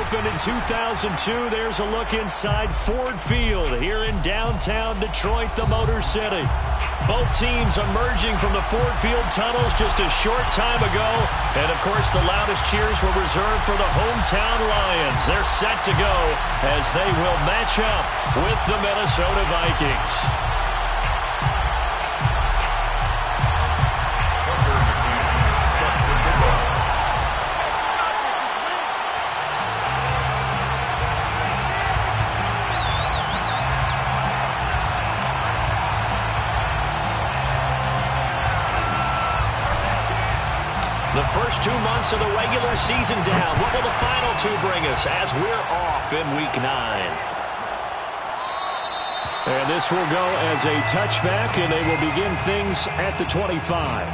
opened in 2002. There's a look inside Ford Field here in downtown Detroit, the Motor City. Both teams emerging from the Ford Field tunnels just a short time ago. And, of course, the loudest cheers were reserved for the hometown Lions. They're set to go as they will match up with the Minnesota Vikings. The first 2 months of the regular season down. What will the final 2 bring us as we're off in Week 9? And this will go as a touchback, and they will begin things at the 25.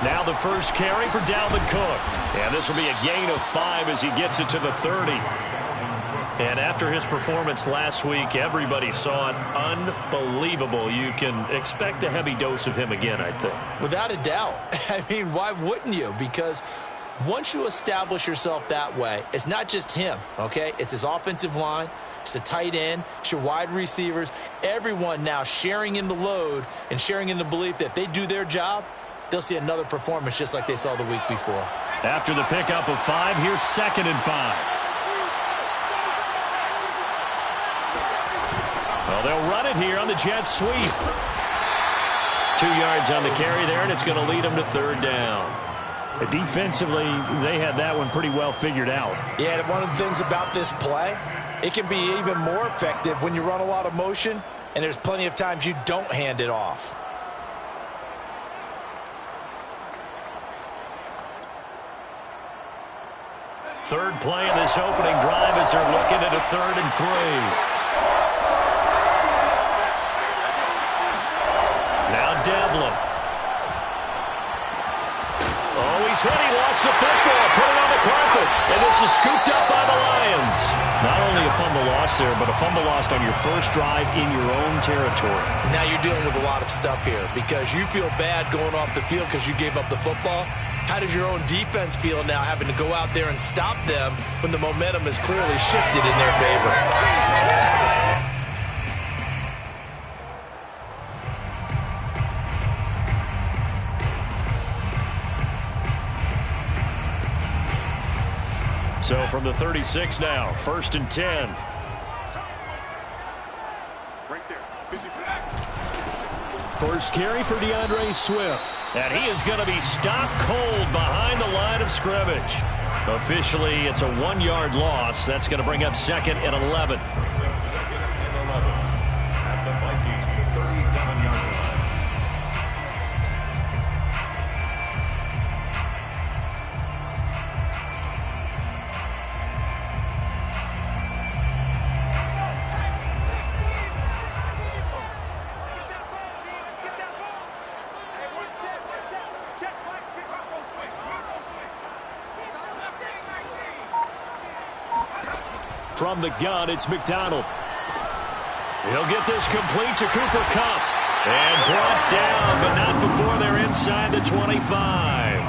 Now the first carry for Dalvin Cook. And this will be a gain of 5 as he gets it to the 30. And after his performance last week, everybody saw it unbelievable. You can expect a heavy dose of him again, I think. Without a doubt. I mean, why wouldn't you? Because once you establish yourself that way, it's not just him, okay? It's his offensive line. It's the tight end. It's your wide receivers. Everyone now sharing in the load and sharing in the belief that they do their job, they'll see another performance just like they saw the week before. After the pickup of 5, here's 2nd and 5. Well, they'll run it here on the jet sweep. 2 yards on the carry there, and it's going to lead them to 3rd down. Defensively, they had that one pretty well figured out. Yeah, and one of the things about this play, it can be even more effective when you run a lot of motion, and there's plenty of times you don't hand it off. Third play in this opening drive as they're looking at a 3rd and 3. Now Devlin. Oh, he's hit. He lost the football. Put it on the carpet. And this is scooped up by the Lions. Not only a fumble loss there, but a fumble lost on your first drive in your own territory. Now you're dealing with a lot of stuff here because you feel bad going off the field because you gave up the football. How does your own defense feel now having to go out there and stop them when the momentum is clearly shifted in their favor? So from the 36 now, 1st and 10. Right there. First carry for DeAndre Swift. And he is going to be stopped cold behind the line of scrimmage. Officially, it's a 1-yard loss. That's going to bring up 2nd and 11. Second and 11 at the Vikings 37-yard line. From the gun, it's McDonald. He'll get this complete to Cooper Kupp. And brought down, but not before they're inside the 25.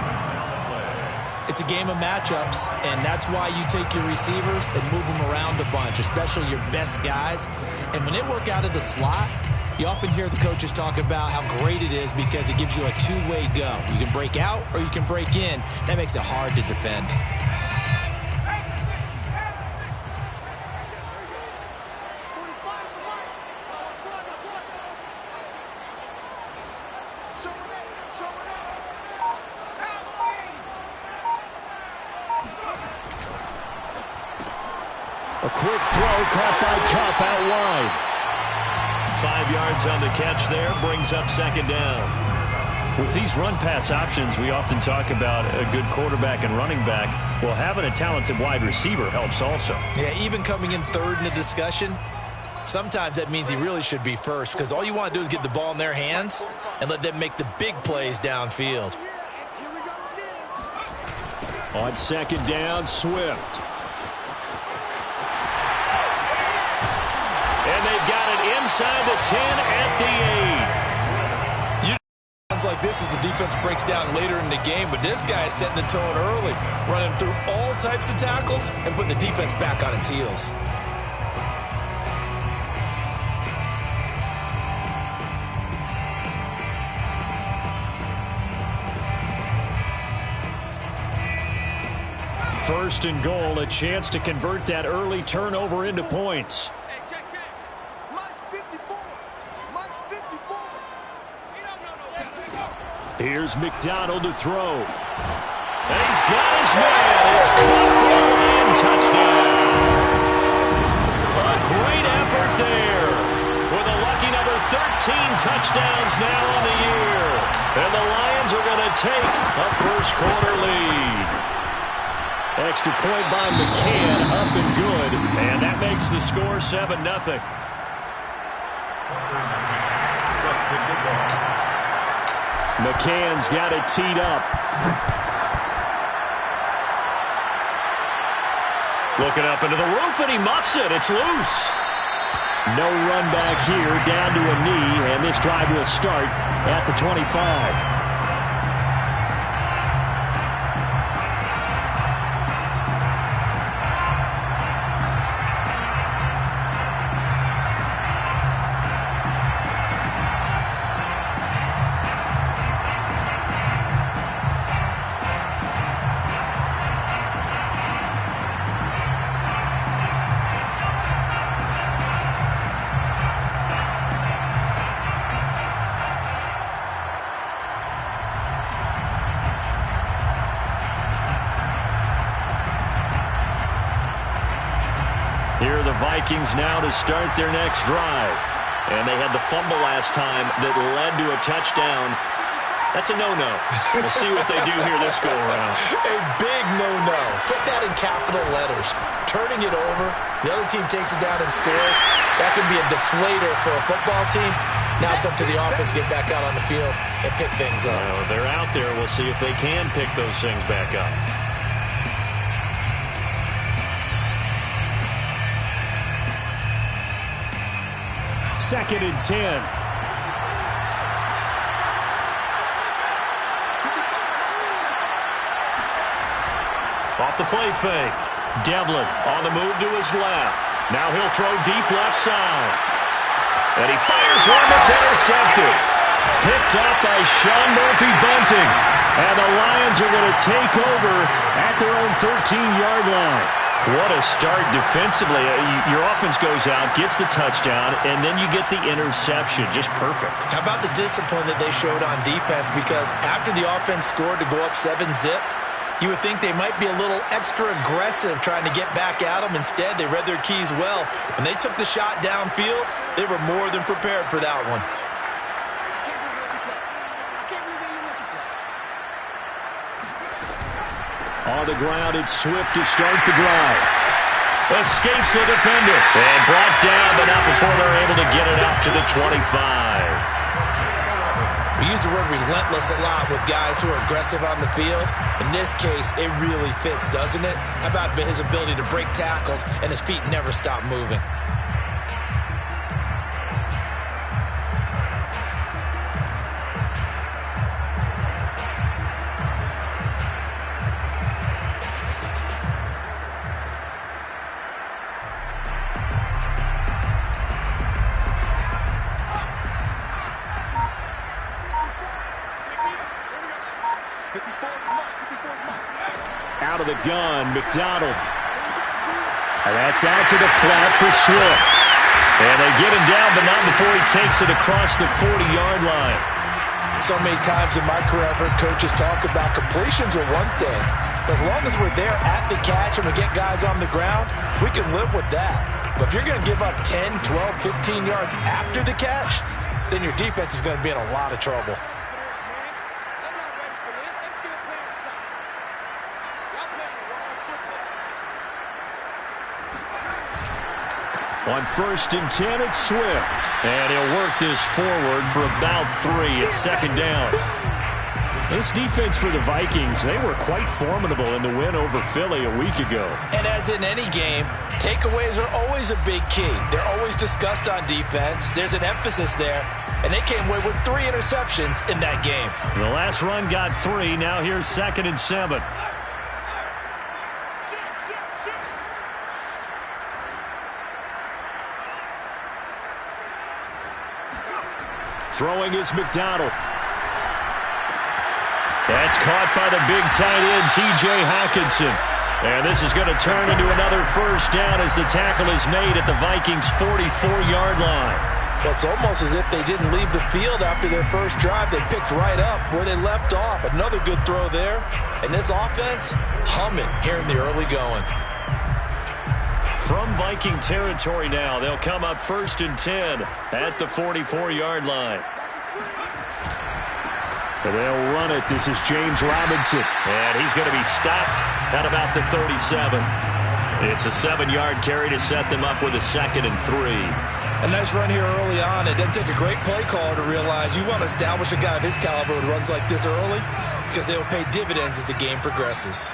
It's a game of matchups, and that's why you take your receivers and move them around a bunch, especially your best guys. And when they work out of the slot, you often hear the coaches talk about how great it is because it gives you a two-way go. You can break out or you can break in. That makes it hard to defend. A quick throw caught by Kupp out wide. 5 yards on the catch there, brings up 2nd down. With these run-pass options, we often talk about a good quarterback and running back. Well, having a talented wide receiver helps also. Yeah, even coming in third in the discussion, sometimes that means he really should be first, because all you want to do is get the ball in their hands and let them make the big plays downfield. On second down, Swift. And they've got it inside the 10 at the 8. Like this as the defense breaks down later in the game, but this guy is setting the tone early, running through all types of tackles and putting the defense back on its heels. First and goal, a chance to convert that early turnover into points. Here's McDonald to throw. And he's got his man. It's caught for a Lion touchdown. A great effort there. With a lucky number 13 touchdowns now on the year. And the Lions are going to take a first-quarter lead. Extra point by McCann, up and good. And that makes the score 7-0. McCann's got it teed up. Looking up into the roof, and he muffs it. It's loose. No run back here, down to a knee, and this drive will start at the 25. Here are the Vikings now to start their next drive. And they had the fumble last time that led to a touchdown. That's a no-no. We'll see what they do here this go-around. A big no-no. Put that in capital letters. Turning it over, the other team takes it down and scores. That can be a deflator for a football team. Now it's up to the offense to get back out on the field and pick things up. Well, they're out there. We'll see if they can pick those things back up. Second and 10. Off the play fake. Devlin on the move to his left. Now he'll throw deep left side. And he fires one that's intercepted. Picked up by Sean Murphy-Bunting. And the Lions are going to take over at their own 13-yard line. What a start defensively. Your offense goes out, gets the touchdown, and then you get the interception. Just perfect. How about the discipline that they showed on defense? Because after the offense scored to go up 7-zip, you would think they might be a little extra aggressive trying to get back at them. Instead, they read their keys well. When they took the shot downfield, they were more than prepared for that one. On the ground, it's Swift to start the drive. Escapes the defender. And brought down, but not before they're able to get it out to the 25. We use the word relentless a lot with guys who are aggressive on the field. In this case, it really fits, doesn't it? How about his ability to break tackles and his feet never stop moving? Out of the gun, McDonald. And that's out to the flat for Swift. And they get him down, but not before he takes it across the 40-yard line. So many times in my career, I've heard coaches talk about completions are one thing. But as long as we're there at the catch and we get guys on the ground, we can live with that. But if you're going to give up 10, 12, 15 yards after the catch, then your defense is going to be in a lot of trouble. On 1st and 10, it's Swift. And he'll work this forward for about 3. It's 2nd down. This defense for the Vikings, they were quite formidable in the win over Philly a week ago. And as in any game, takeaways are always a big key. They're always discussed on defense. There's an emphasis there. And they came away with 3 interceptions in that game. The last run got 3. Now here's 2nd and 7. Throwing is McDonald. That's caught by the big tight end, T.J. Hockenson. And this is going to turn into another 1st down as the tackle is made at the Vikings' 44-yard line. Well, it's almost as if they didn't leave the field after their first drive. They picked right up where they left off. Another good throw there. And this offense, humming here in the early going. From Viking territory now, they'll come up 1st and 10 at the 44-yard line. They'll run it. This is James Robinson. And he's going to be stopped at about the 37. It's a 7-yard carry to set them up with a 2nd and 3. A nice run here early on. It doesn't take a great play caller to realize you want to establish a guy of his caliber who runs like this early because they will pay dividends as the game progresses.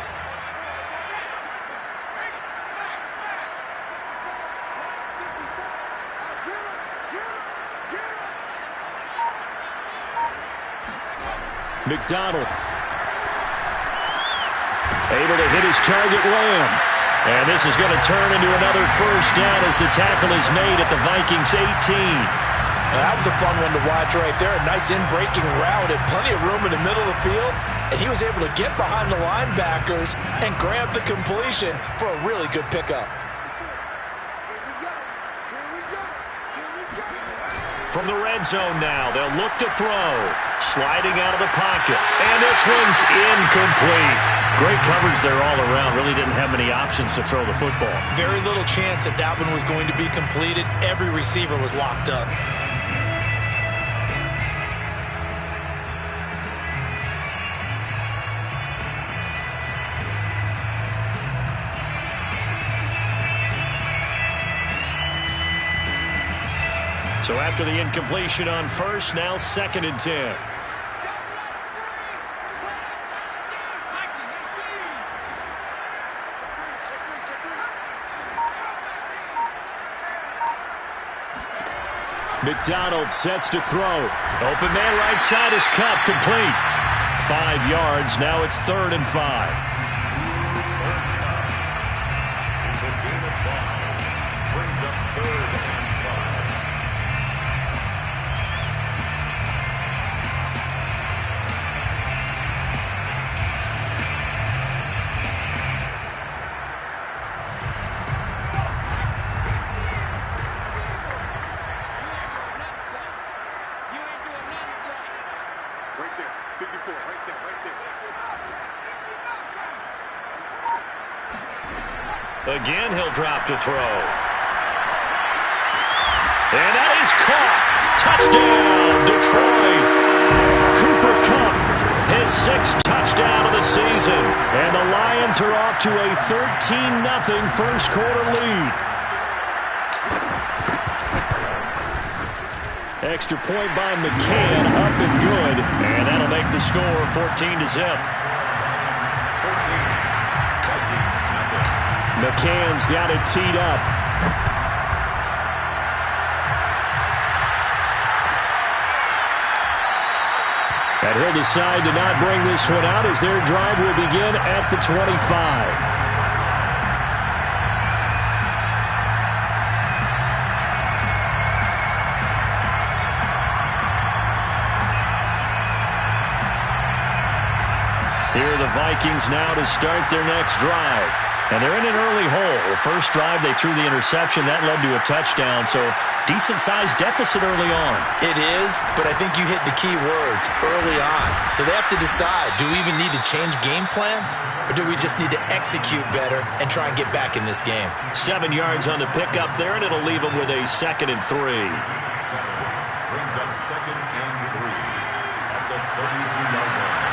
McDonald. Able to hit his target, Lamb. And this is going to turn into another 1st down as the tackle is made at the Vikings' 18. That was a fun one to watch right there. A nice in-breaking route and plenty of room in the middle of the field. And he was able to get behind the linebackers and grab the completion for a really good pickup. From the red zone now, they'll look to throw. Sliding out of the pocket. And this one's incomplete. Great coverage there all around. Really didn't have many options to throw the football. Very little chance that that one was going to be completed. Every receiver was locked up. So after the incompletion on 1st, now 2nd and 10. McDonald sets to throw. Open man right side is cut, complete. 5 yards, now it's 3rd and 5. It's a gain of 5. Brings up 3rd and 5. Right there, 54, right there, right there. Again, he'll drop to throw. And that is caught. Touchdown, Detroit. Cooper Kupp, his 6th touchdown of the season. And the Lions are off to a 13-0 first quarter lead. Extra point by McCann, up and good. And that'll make the score 14-0. McCann's got it teed up. And he'll decide to not bring this one out as their drive will begin at the 25. Here are the Vikings now to start their next drive. And they're in an early hole. The first drive, they threw the interception. That led to a touchdown, so decent-sized deficit early on. It is, but I think you hit the key words, early on. So they have to decide, do we even need to change game plan, or do we just need to execute better and try and get back in this game? 7 yards on the pickup there, and it'll leave them with a 2nd and 3. Brings up 2nd and 3 at the 32-yard line.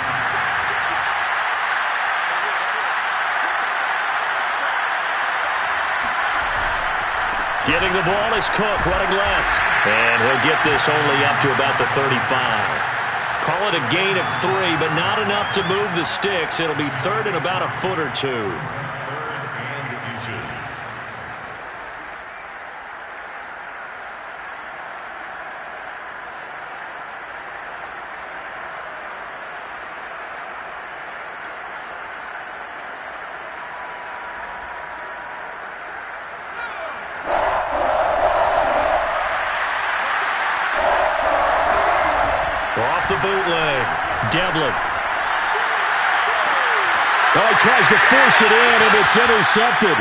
Getting the ball is Cook running left. And he'll get this only up to about the 35. Call it a gain of 3, but not enough to move the sticks. It'll be third and about a foot or two. Off the bootleg. Devlin. Oh, he tries to force it in, and it's intercepted.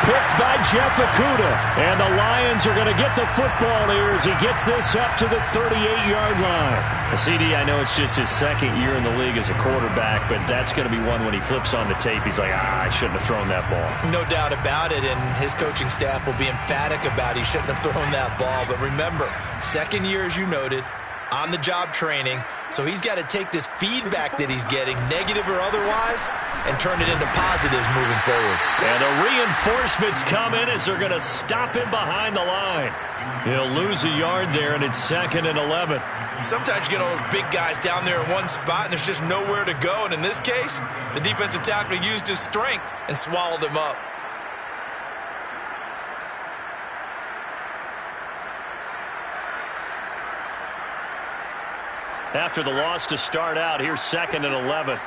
Picked by Wk9. And the Lions are going to get the football here as he gets this up to the 38-yard line. CD, I know it's just his second year in the league as a quarterback, but that's going to be one when he flips on the tape. He's like, I shouldn't have thrown that ball. No doubt about it, and his coaching staff will be emphatic about he shouldn't have thrown that ball. But remember, second year, as you noted, on-the-job training, so he's got to take this feedback that he's getting, negative or otherwise, and turn it into positives moving forward. And the reinforcements come in as they're going to stop him behind the line. He'll lose a yard there, and it's 2nd and 11. Sometimes you get all those big guys down there in one spot, and there's just nowhere to go. And in this case, the defensive tackle used his strength and swallowed him up. After the loss to start out, here's 2nd and 11.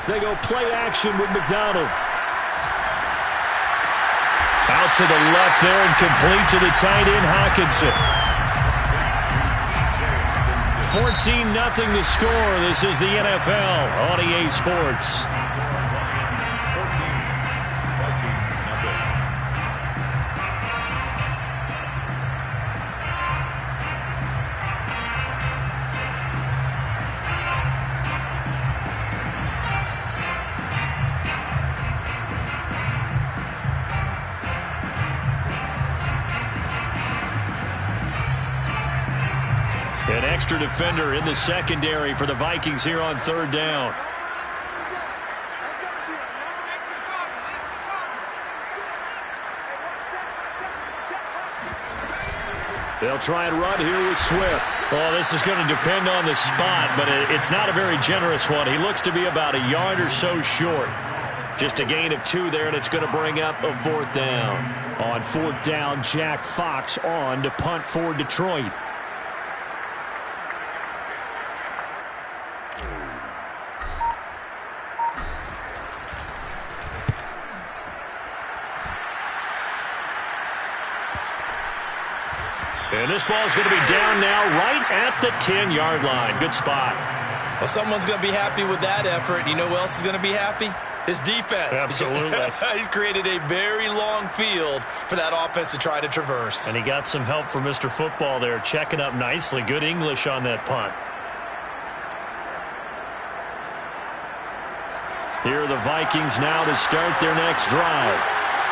They go play action with McDonald. Out to the left there and complete to the tight end, Hawkinson. 14-0 the score. This is the NFL on EA Sports. An extra defender in the secondary for the Vikings here on 3rd down. They'll try and run here with Swift. Oh, this is going to depend on the spot, but it's not a very generous one. He looks to be about a yard or so short. Just a gain of 2 there, and it's going to bring up a 4th down. On 4th down, Jack Fox on to punt for Detroit. And this ball is going to be down now right at the 10-yard line. Good spot. Well, someone's going to be happy with that effort. You know who else is going to be happy? His defense. Absolutely. He's created a very long field for that offense to try to traverse. And he got some help from Mr. Football there, checking up nicely. Good English on that punt. Here are the Vikings now to start their next drive.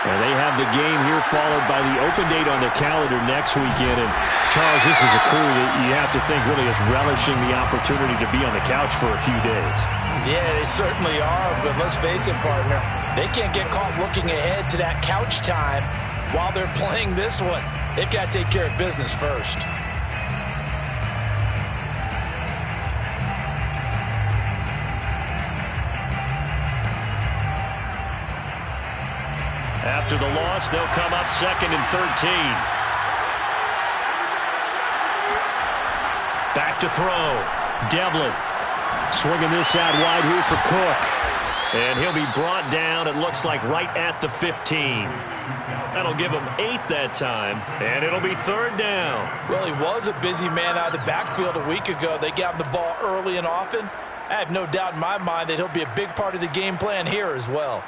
And they have the game here followed by the open date on their calendar next weekend. And, Charles, this is a crew that you have to think really is relishing the opportunity to be on the couch for a few days. Yeah, they certainly are. But let's face it, partner, they can't get caught looking ahead to that couch time while they're playing this one. They've got to take care of business first. After the loss, they'll come up 2nd and 13. Back to throw. Devlin swinging this out wide here for Cook. And he'll be brought down, it looks like, right at the 15. That'll give him 8 that time, and it'll be 3rd down. Well, he was a busy man out of the backfield a week ago. They got him the ball early and often. I have no doubt in my mind that he'll be a big part of the game plan here as well.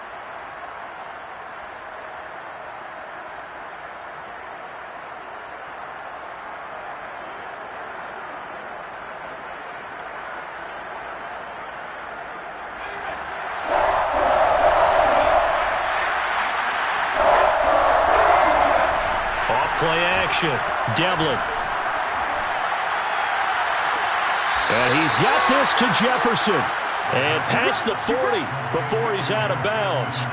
Play action. Devlin. And he's got this to Jefferson. And past the 40 before he's out of bounds.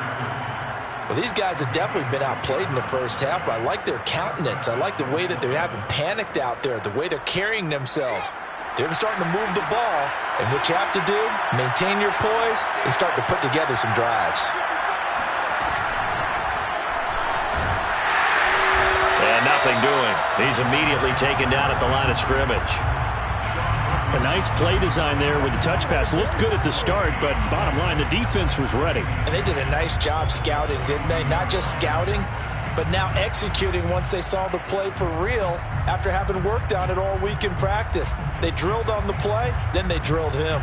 Well, these guys have definitely been outplayed in the first half, but I like their countenance. I like the way that they haven't panicked out there, the way they're carrying themselves. They're starting to move the ball, and what you have to do, maintain your poise and start to put together some drives. And nothing doing. He's immediately taken down at the line of scrimmage. A nice play design there with the touch pass. Looked good at the start, but bottom line, the defense was ready. And they did a nice job scouting, didn't they? Not just scouting, but now executing once they saw the play for real after having worked on it all week in practice. They drilled on the play, then they drilled him.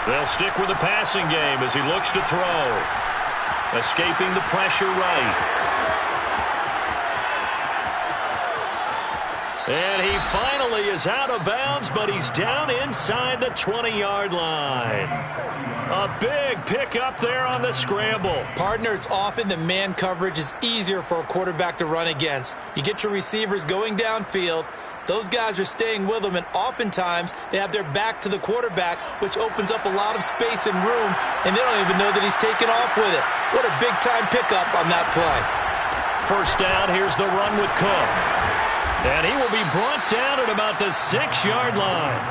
They'll stick with the passing game as he looks to throw. Escaping the pressure right. And he finally is out of bounds, but he's down inside the 20-yard line. A big pickup there on the scramble. Partner, it's often that man coverage is easier for a quarterback to run against. You get your receivers going downfield. Those guys are staying with him, and oftentimes they have their back to the quarterback, which opens up a lot of space and room, and they don't even know that he's taken off with it. What a big-time pickup on that play. First down, here's the run with Cook. And he will be brought down at about the 6-yard line.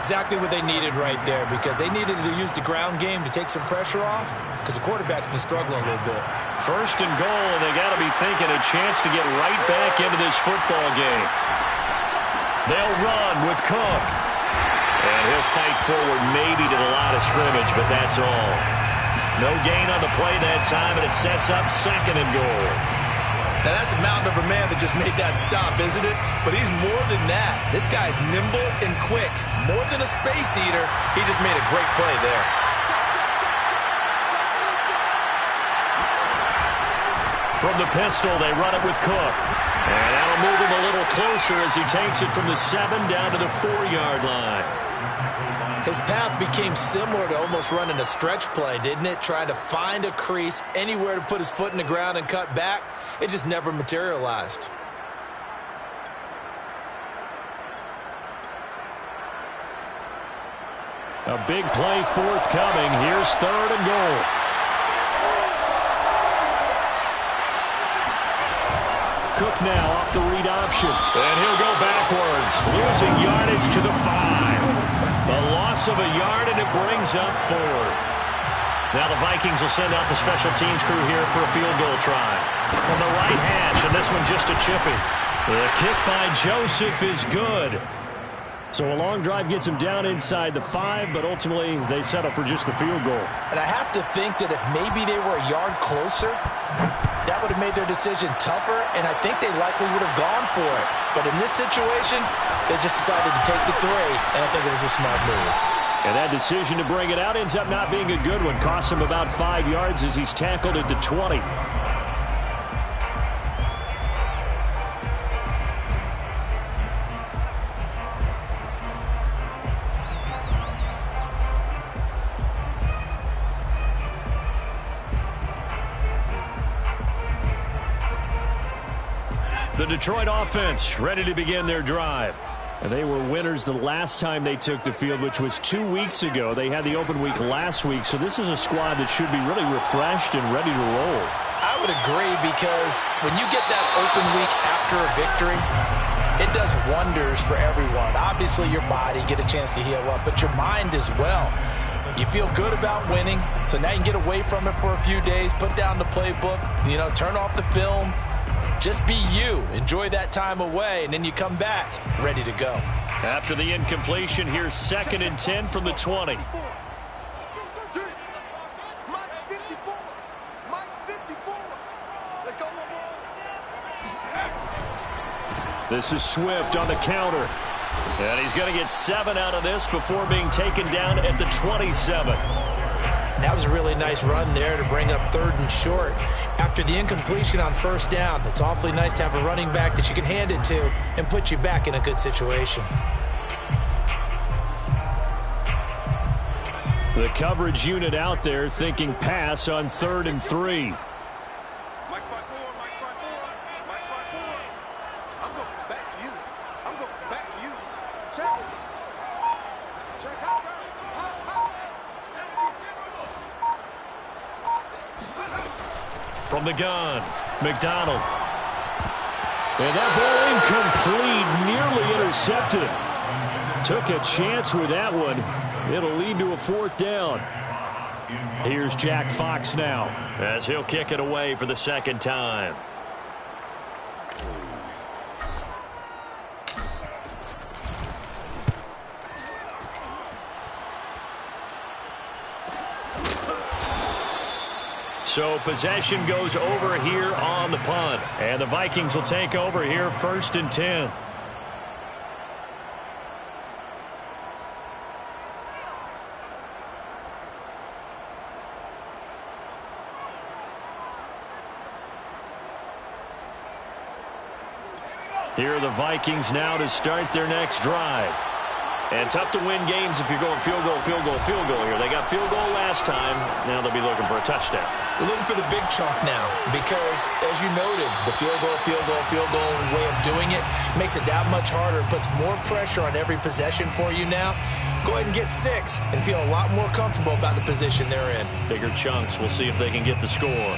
Exactly what they needed right there, because they needed to use the ground game to take some pressure off, because the quarterback's been struggling a little bit. First and goal, and they got to be thinking a chance to get right back into this football game. They'll run with Cook. And he'll fight forward maybe to the line of scrimmage, but that's all. No gain on the play that time, and it sets up second and goal. Now, that's a mountain of a man that just made that stop, isn't it? But he's more than that. This guy's nimble and quick. More than a space eater, he just made a great play there. From the pistol, they run it with Cook. And that'll move him a little closer as he takes it from the 7 down to the 4-yard line. His path became similar to almost running a stretch play, didn't it? Trying to find a crease, anywhere to put his foot in the ground and cut back. It just never materialized. A big play forthcoming. Here's third and goal. Cook now off the read option. And he'll go backwards, losing yardage to the 5. A loss of a yard, and it brings up fourth. Now the Vikings will send out the special teams crew here for a field goal try. From the right hash, and this one just a chipping. The kick by Joseph is good. So a long drive gets him down inside the 5, but ultimately they settle for just the field goal. And I have to think that if maybe they were a yard closer, that would have made their decision tougher, and I think they likely would have gone for it. But in this situation, they just decided to take the 3, and I think it was a smart move. And that decision to bring it out ends up not being a good one. Costs him about 5 yards as he's tackled at the 20. The Detroit offense ready to begin their drive. And they were winners the last time they took the field, which was 2 weeks ago. They had the open week last week, so this is a squad that should be really refreshed and ready to roll. I would agree, because when you get that open week after a victory, it does wonders for everyone. Obviously, your body, get a chance to heal up, but your mind as well. You feel good about winning, so now you can get away from it for a few days, put down the playbook, turn off the film. Just be you. Enjoy that time away, and then you come back ready to go. After the incompletion, here's 2nd and 10 from the 20. This is Swift on the counter. And he's going to get 7 out of this before being taken down at the 27. And that was a really nice run there to bring up 3rd and short. After the incompletion on 1st down, it's awfully nice to have a running back that you can hand it to and put you back in a good situation. The coverage unit out there thinking pass on 3rd and 3. From the gun, McDonald. And that ball incomplete, nearly intercepted. Took a chance with that one. It'll lead to a 4th down. Here's Jack Fox now as he'll kick it away for the 2nd time. So possession goes over here on the punt. And the Vikings will take over here 1st and 10. Here are the Vikings now to start their next drive. And tough to win games if you're going field goal, field goal, field goal here. They got field goal last time. Now they'll be looking for a touchdown. They're looking for the big chunk now because, as you noted, the field goal way of doing it makes it that much harder and puts more pressure on every possession for you now. Go ahead and get 6 and feel a lot more comfortable about the position they're in. Bigger chunks. We'll see if they can get the score.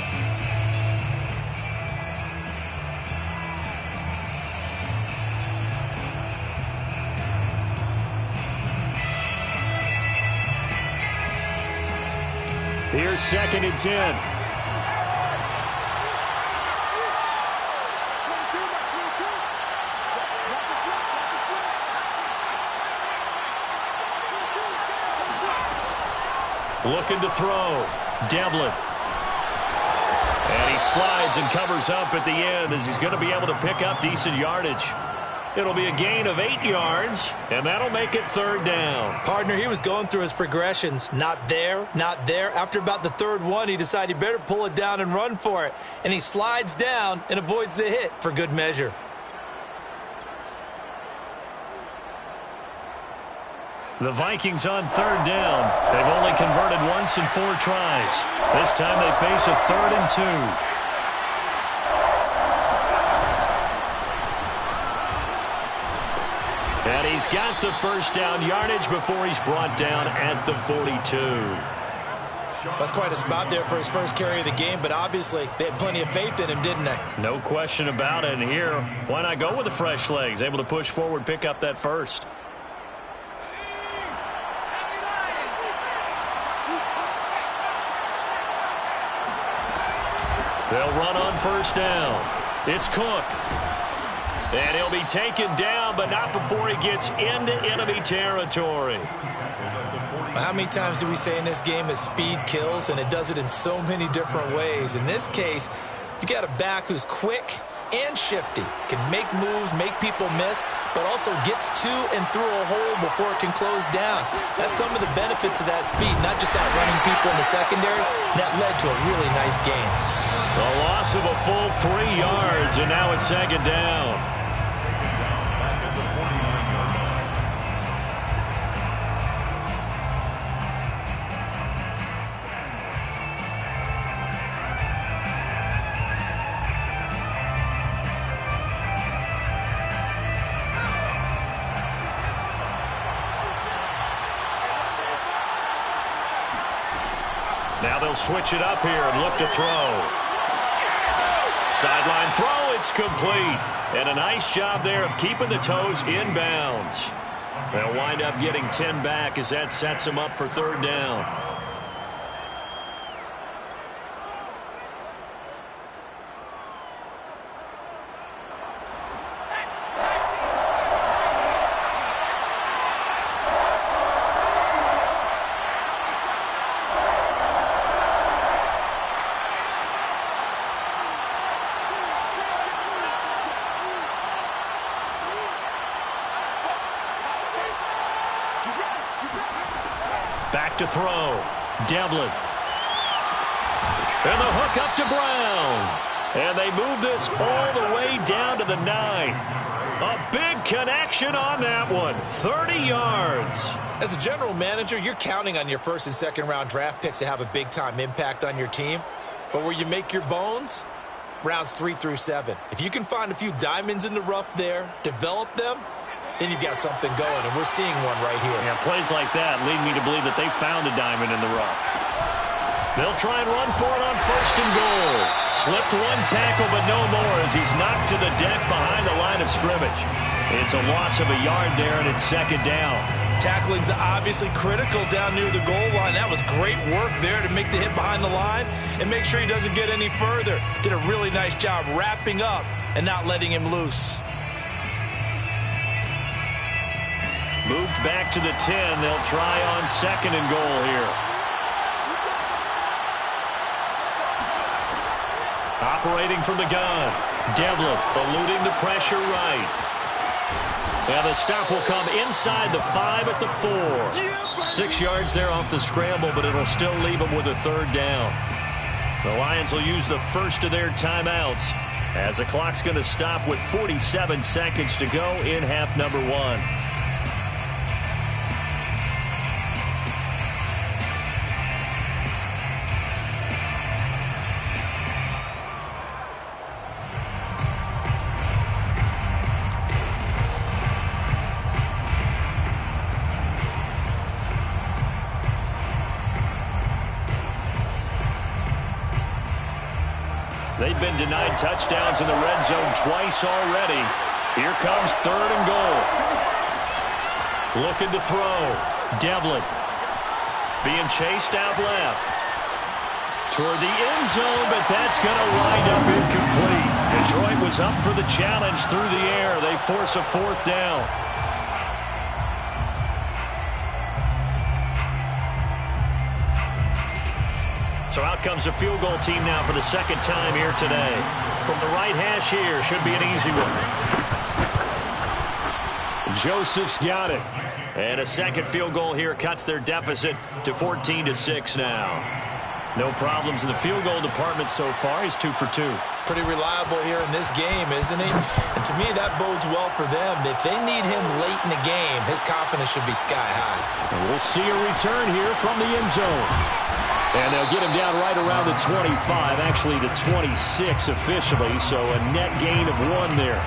Here's 2nd and 10. Looking to throw. Devlin. And he slides and covers up at the end as he's going to be able to pick up decent yardage. It'll be a gain of 8 yards, and that'll make it 3rd down. Partner, he was going through his progressions. Not there, not there. After about the 3rd one, he decided he better pull it down and run for it. And he slides down and avoids the hit for good measure. The Vikings on 3rd down. They've only converted once in 4 tries. This time they face a 3rd and 2. And he's got the 1st down yardage before he's brought down at the 42. That's quite a spot there for his first carry of the game, but obviously they had plenty of faith in him, didn't they? No question about it. And here, why not go with the fresh legs? Able to push forward, pick up that 1st. They'll run on 1st down. It's Cook. And he'll be taken down, but not before he gets into enemy territory. How many times do we say in this game that speed kills, and it does it in so many different ways? In this case, you got a back who's quick and shifty, can make moves, make people miss, but also gets to and through a hole before it can close down. That's some of the benefits of that speed, not just outrunning people in the secondary. That led to a really nice game. A loss of a full 3 yards, and now it's 2nd down. Now they'll switch it up here and look to throw. Sideline throw, it's complete. And a nice job there of keeping the toes in bounds. They'll wind up getting 10 back as that sets them up for 3rd down. Back to throw. Devlin. And the hook up to Brown. And they move this all the way down to the 9. A big connection on that one. 30 yards. As a general manager, you're counting on your first and second round draft picks to have a big-time impact on your team. But where you make your bones, rounds 3 through 7. If you can find a few diamonds in the rough there, develop them, then you've got something going, and we're seeing one right here. Yeah, plays like that lead me to believe that they found a diamond in the rough. They'll try and run for it on first and goal. Slipped one tackle, but no more as he's knocked to the deck behind the line of scrimmage. It's a loss of a yard there, and it's second down. Tackling's obviously critical down near the goal line. That was great work there to make the hit behind the line and make sure he doesn't get any further. Did a really nice job wrapping up and not letting him loose. Moved back to the 10. They'll try on second and goal here. Operating from the gun. Devlin eluding the pressure right. Now the stop will come inside the 5 at the 4. 6 yards there off the scramble, but it'll still leave them with a third down. The Lions will use the first of their timeouts as the clock's going to stop with 47 seconds to go in half number 1. They've been denied touchdowns in the red zone twice already. Here comes third and goal. Looking to throw. Devlin being chased out left. Toward the end zone, but that's going to wind up incomplete. Detroit was up for the challenge through the air. They force a fourth down. So out comes a field goal team now for the second time here today. From the right hash here, should be an easy one. Joseph's got it. And a second field goal here cuts their deficit to 14-6 now. No problems in the field goal department so far. He's 2 for 2. Pretty reliable here in this game, isn't he? And to me, that bodes well for them. If they need him late in the game, his confidence should be sky high. And we'll see a return here from the end zone. And they'll get him down right around the 25, actually the 26 officially, so a net gain of 1 there.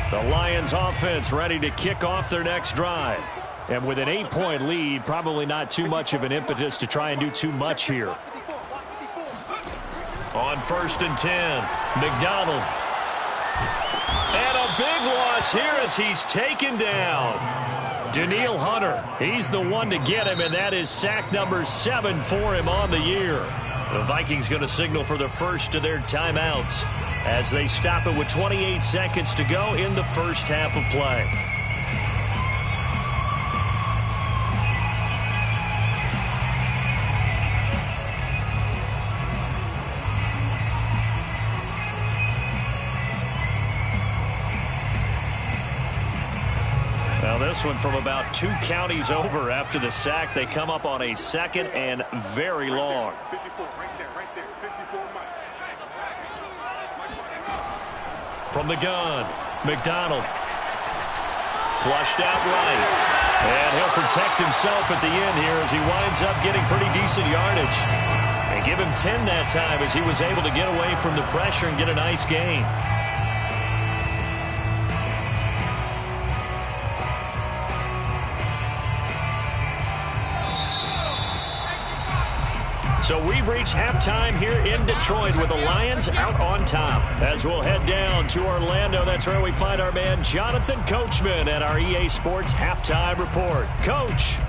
The Lions offense ready to kick off their next drive. And with an 8-point lead, probably not too much of an impetus to try and do too much here. On first and 10, McDonald. And a big loss here as he's taken down. Daniil Hunter, he's the one to get him, and that is sack number 7 for him on the year. The Vikings going to signal for the first of their timeouts as they stop it with 28 seconds to go in the first half of play. Now this one from about 2 counties over after the sack. They come up on a second and very long. 54, right there, 54 Mike. From the gun, McDonald. Flushed out right. And he'll protect himself at the end here as he winds up getting pretty decent yardage. And give him 10 that time as he was able to get away from the pressure and get a nice gain. So we've reached halftime here in Detroit with the Lions out on top. As we'll head down to Orlando, that's where we find our man Jonathan Coachman at our EA Sports Halftime Report. Coach.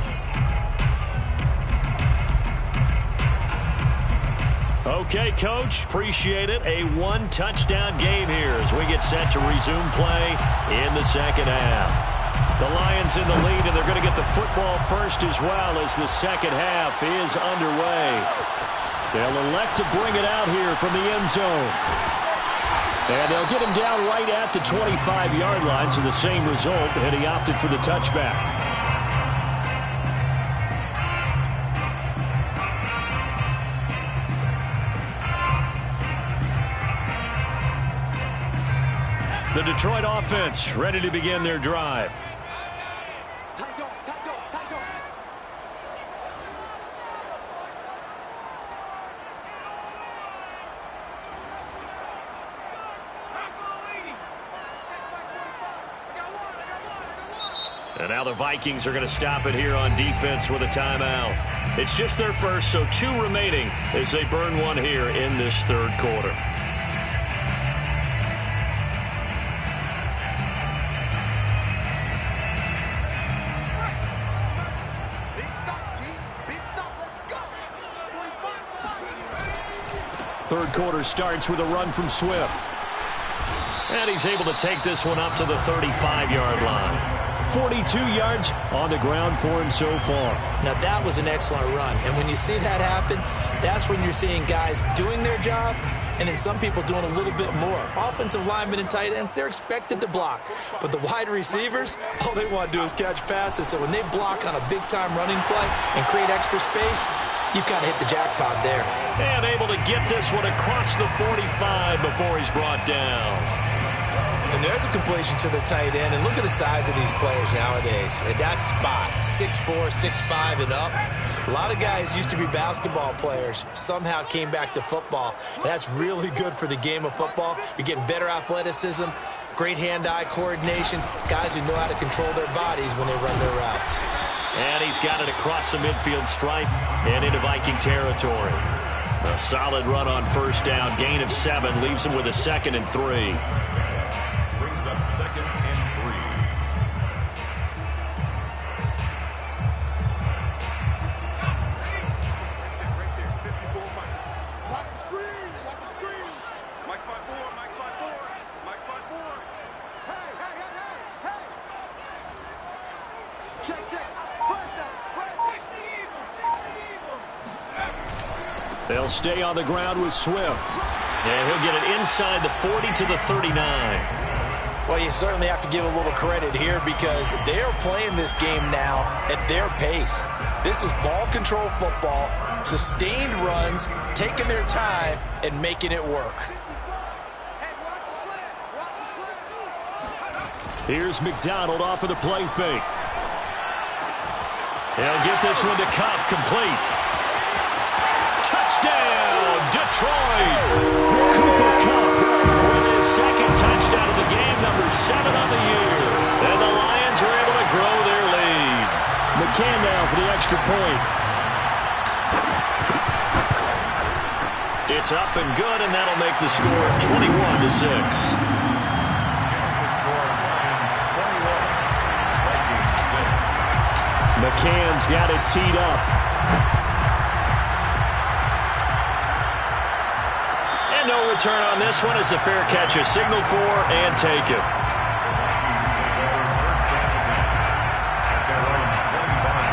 Okay, Coach, appreciate it. A 1-touchdown game here as we get set to resume play in the second half. The Lions in the lead, and they're going to get the football first as well as the second half is underway. They'll elect to bring it out here from the end zone. And they'll get him down right at the 25-yard line, so the same result, and he opted for the touchback. The Detroit offense ready to begin their drive. And now the Vikings are going to stop it here on defense with a timeout. It's just their first, so 2 remaining as they burn one here in this third quarter. Third quarter starts with a run from Swift. And he's able to take this one up to the 35-yard line. 42 yards on the ground for him so far. Now, that was an excellent run. And when you see that happen, that's when you're seeing guys doing their job and then some people doing a little bit more. Offensive linemen and tight ends, they're expected to block. But the wide receivers, all they want to do is catch passes. So when they block on a big-time running play and create extra space, you've kind of hit the jackpot there. And able to get this one across the 45 before he's brought down. And there's a completion to the tight end. And look at the size of these players nowadays. At that spot, 6'4", 6'5", and up. A lot of guys used to be basketball players, somehow came back to football. And that's really good for the game of football. You're getting better athleticism, great hand-eye coordination, guys who know how to control their bodies when they run their routes. And he's got it across the midfield stripe and into Viking territory. A solid run on first down. Gain of 7 leaves him with a 2nd and 3. Brings up 2nd and 3. Right there, 54 Mike. Watch the screen, watch the screen. Mike spot 4, Mike spot 4, Mike spot 4. Hey, hey, hey, hey, hey. Check, check. Press that, press the eagle, 60 eagle. They'll stay on the ground with Swift. And he'll get it inside the 40 to the 39. Well, you certainly have to give a little credit here because they are playing this game now at their pace. This is ball control football, sustained runs, taking their time, and making it work. Hey, watch the slant, watch the slant. Here's McDonald off of the play fake. He'll get this one to Cup, complete. Touchdown, Detroit! Cooper Kupp with his 2nd touchdown of the game, number 7 on the year. And the Lions are able to grow their lead. McCann now for the extra point. It's up and good, and that'll make the score 21 to 6. Against the score, Lions 21, Vikings 6. McCann's got it teed up. And no return on this one as the fair catch is signaled for and taken. Vikings take over first and 10 at their own 25-yard line.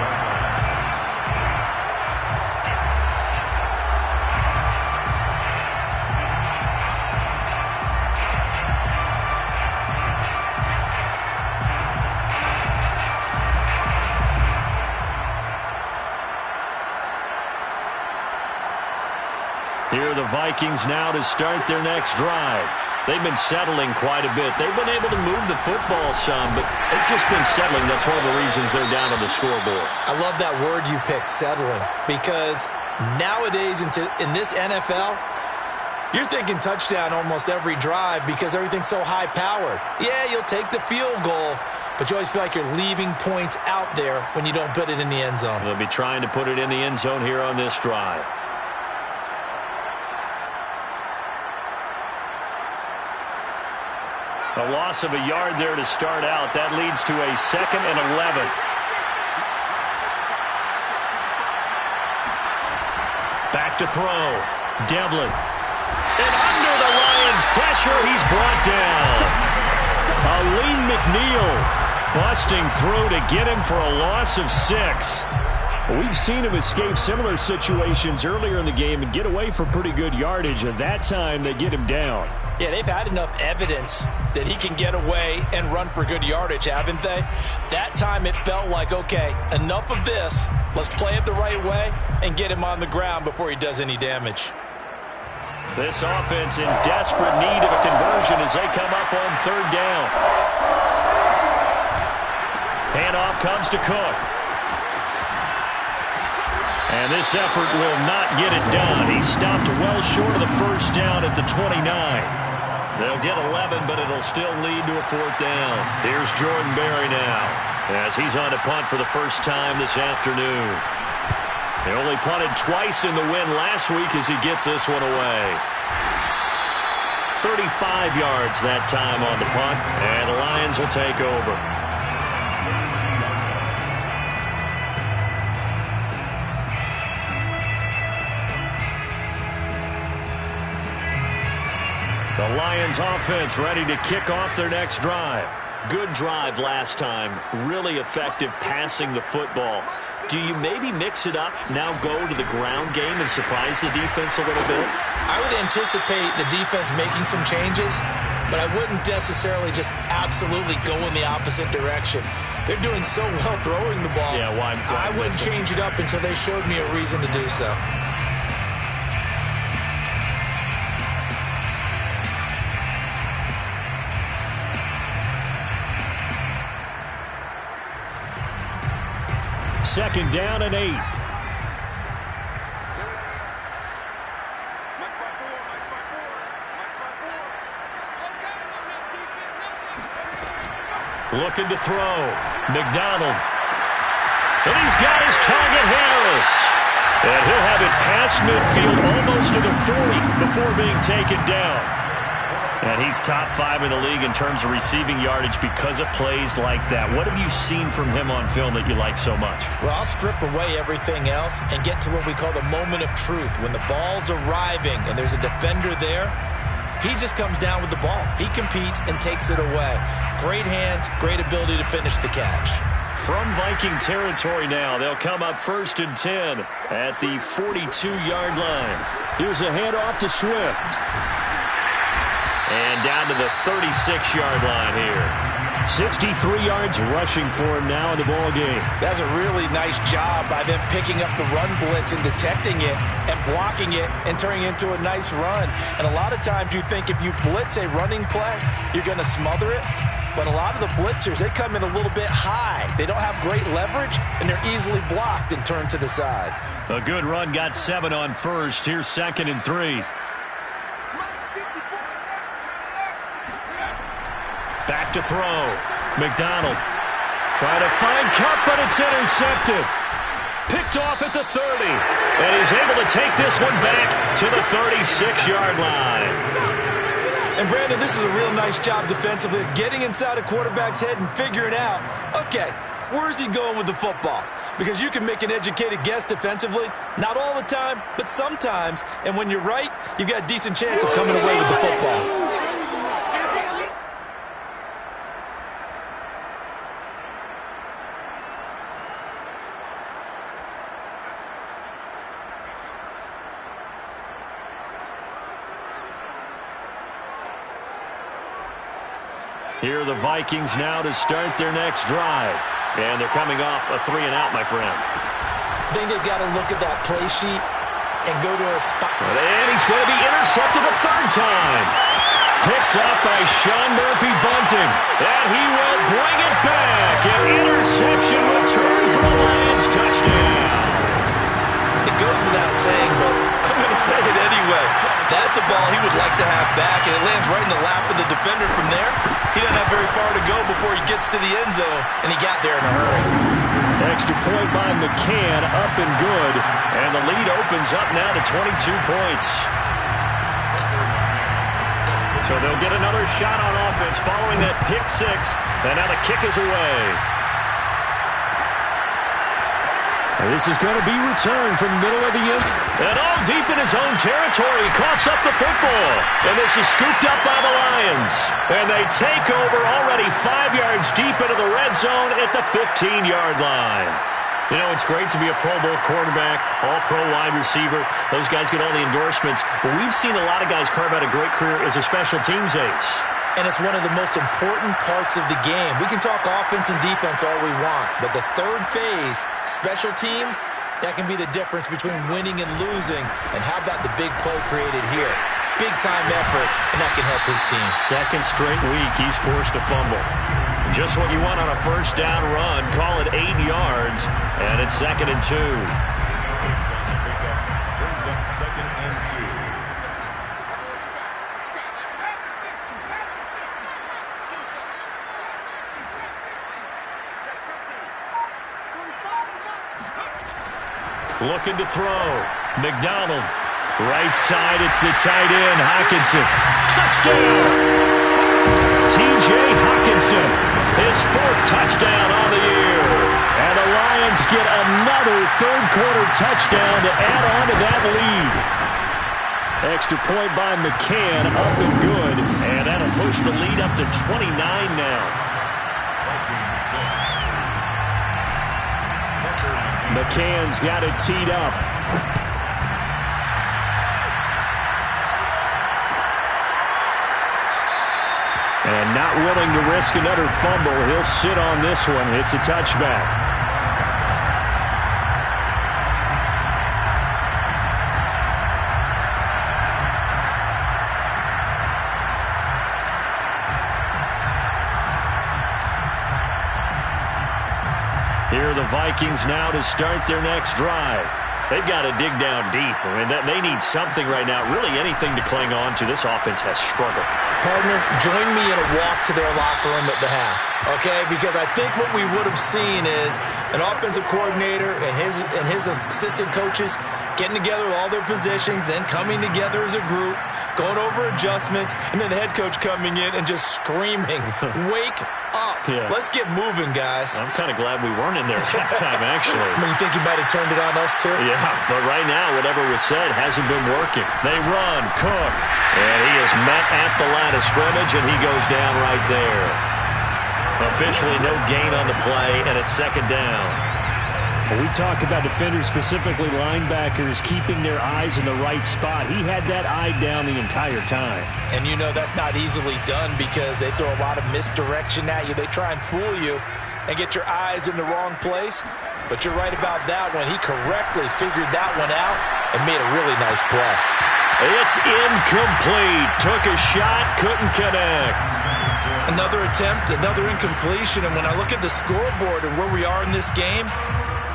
Here are the Vikings now to start their next drive. They've been settling quite a bit. They've been able to move the football some, but they've just been settling. That's one of the reasons they're down on the scoreboard. I love that word you picked, settling, because nowadays in this NFL, you're thinking touchdown almost every drive because everything's so high-powered. Yeah, you'll take the field goal, but you always feel like you're leaving points out there when you don't put it in the end zone. They'll be trying to put it in the end zone here on this drive. A loss of a yard there to start out. That leads to a 2nd and 11. Back to throw. Devlin. And under the Lions' pressure, he's brought down. Alim McNeil busting through to get him for a loss of 6. We've seen him escape similar situations earlier in the game and get away for pretty good yardage, and that time they get him down. Yeah, they've had enough evidence that he can get away and run for good yardage, haven't they? That time it felt like, okay, enough of this. Let's play it the right way and get him on the ground before he does any damage. This offense in desperate need of a conversion as they come up on 3rd down. Handoff comes to Cook. And this effort will not get it done. He stopped well short of the 1st down at the 29. They'll get 11, but it'll still lead to a 4th down. Here's Jordan Berry now as he's on to punt for the first time this afternoon. He only punted twice in the win last week as he gets this one away. 35 yards that time on the punt, and the Lions will take over. The Lions offense ready to kick off their next drive. Good drive last time. Really effective passing the football. Do you maybe mix it up, now go to the ground game and surprise the defense a little bit? I would anticipate the defense making some changes, but I wouldn't necessarily just absolutely go in the opposite direction. They're doing so well throwing the ball. Yeah, why I wouldn't change it up until they showed me a reason to do so. Second down and 8. Looking to throw. McDonald. And he's got his target, Harris. And he'll have it past midfield almost to the 40 before being taken down. And he's top 5 in the league in terms of receiving yardage because of plays like that. What have you seen from him on film that you like so much? Well, I'll strip away everything else and get to what we call the moment of truth. When the ball's arriving and there's a defender there, he just comes down with the ball. He competes and takes it away. Great hands, great ability to finish the catch. From Viking territory now, they'll come up 1st and 10 at the 42-yard line. Here's a handoff to Swift. And down to the 36-yard line here. 63 yards rushing for him now in the ball game. That's a really nice job by them picking up the run blitz and detecting it and blocking it and turning it into a nice run. And a lot of times you think if you blitz a running play, you're going to smother it. But a lot of the blitzers, they come in a little bit high. They don't have great leverage, and they're easily blocked and turned to the side. A good run, got 7 on 1st. Here's 2nd and 3. Back to throw. McDonald trying to find Cup, but it's intercepted. Picked off at the 30. And he's able to take this one back to the 36-yard line. And, Brandon, this is a real nice job defensively of getting inside a quarterback's head and figuring out, okay, where's he going with the football? Because you can make an educated guess defensively. Not all the time, but sometimes. And when you're right, you've got a decent chance of coming away with the football. Here are the Vikings now to start their next drive. And they're coming off a 3-and-out, my friend. I think they've got to look at that play sheet and go to a spot. And he's going to be intercepted a 3rd time. Picked up by Sean Murphy-Bunting. And he will bring it back. An interception return for the Lions touchdown. It goes without saying, but I'm going to say it anyway. That's a ball he would like to have back, and it lands right in the lap of the defender from there. He doesn't have very far to go before he gets to the end zone, and he got there in a hurry. Extra point by McCann, up and good. And the lead opens up now to 22 points. So they'll get another shot on offense following that pick 6, and now the kick is away. And this is going to be returned from the middle of the end. And all deep in his own territory, he coughs up the football. And this is scooped up by the Lions. And they take over already 5 yards Vikings deep into the red zone at the 15-yard line. You know, it's great to be a Pro Bowl quarterback, all-pro wide receiver. Those guys get all the endorsements. But we've seen a lot of guys carve out a great career as a special teams ace. And it's one of the most important parts of the game. We can talk offense and defense all we want, but the third phase, special teams, that can be the difference between winning and losing. And how about the big play created here? Big-time effort, and that can help his team. Second straight week, he's forced to fumble. Just what you want on a first down run. Call it 8 yards, and it's 2nd and 2. Brings up 2nd and 2. Looking to throw. McDonald. Right side, it's the tight end, Hockenson. Touchdown! T.J. Hockenson, his 4th touchdown on the year. And the Lions get another third-quarter touchdown to add on to that lead. Extra point by McCann, up and good. And that'll push the lead up to 29 now. McCann's got it teed up. And not willing to risk another fumble. He'll sit on this one. It's a touchback. Here are the Vikings now to start their next drive. They've got to dig down deep. I mean, they need something right now, really anything to cling on to. This offense has struggled. Partner, join me in a walk to their locker room at the half, okay? Because I think what we would have seen is an offensive coordinator and his assistant coaches getting together with all their positions, then coming together as a group, going over adjustments, and then the head coach coming in and just screaming, wake up. Yeah. Let's get moving, guys. I'm kind of glad we weren't in there at halftime, actually. I mean, you think you might have turned it on us, too? Yeah, but right now, whatever was said hasn't been working. They run, Cook, and he is met at the line of scrimmage, and he goes down right there. Officially no gain on the play, and it's 2nd down. When we talk about defenders, specifically linebackers, keeping their eyes in the right spot. He had that eye down the entire time. And you know that's not easily done because they throw a lot of misdirection at you. They try and fool you and get your eyes in the wrong place. But you're right about that one. He correctly figured that one out and made a really nice play. It's incomplete. Took a shot, couldn't connect. Another attempt, another incompletion. And when I look at the scoreboard and where we are in this game,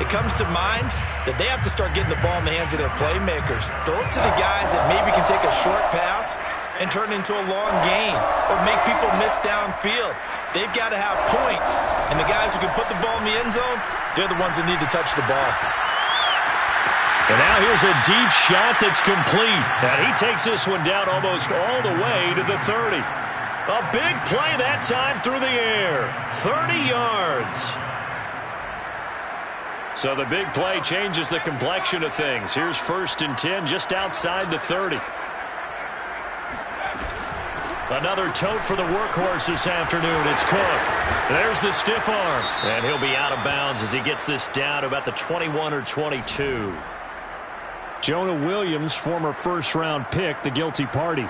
it comes to mind that they have to start getting the ball in the hands of their playmakers. Throw it to the guys that maybe can take a short pass and turn it into a long gain or make people miss downfield. They've got to have points. And the guys who can put the ball in the end zone, they're the ones that need to touch the ball. And now here's a deep shot that's complete. And he takes this one down almost all the way to the 30. A big play that time through the air. 30 yards. So the big play changes the complexion of things. Here's 1st and 10 just outside the 30. Another tote for the workhorse this afternoon. It's Cook. There's the stiff arm. And he'll be out of bounds as he gets this down to about the 21 or 22. Jonah Williams, former first-round pick, the guilty party.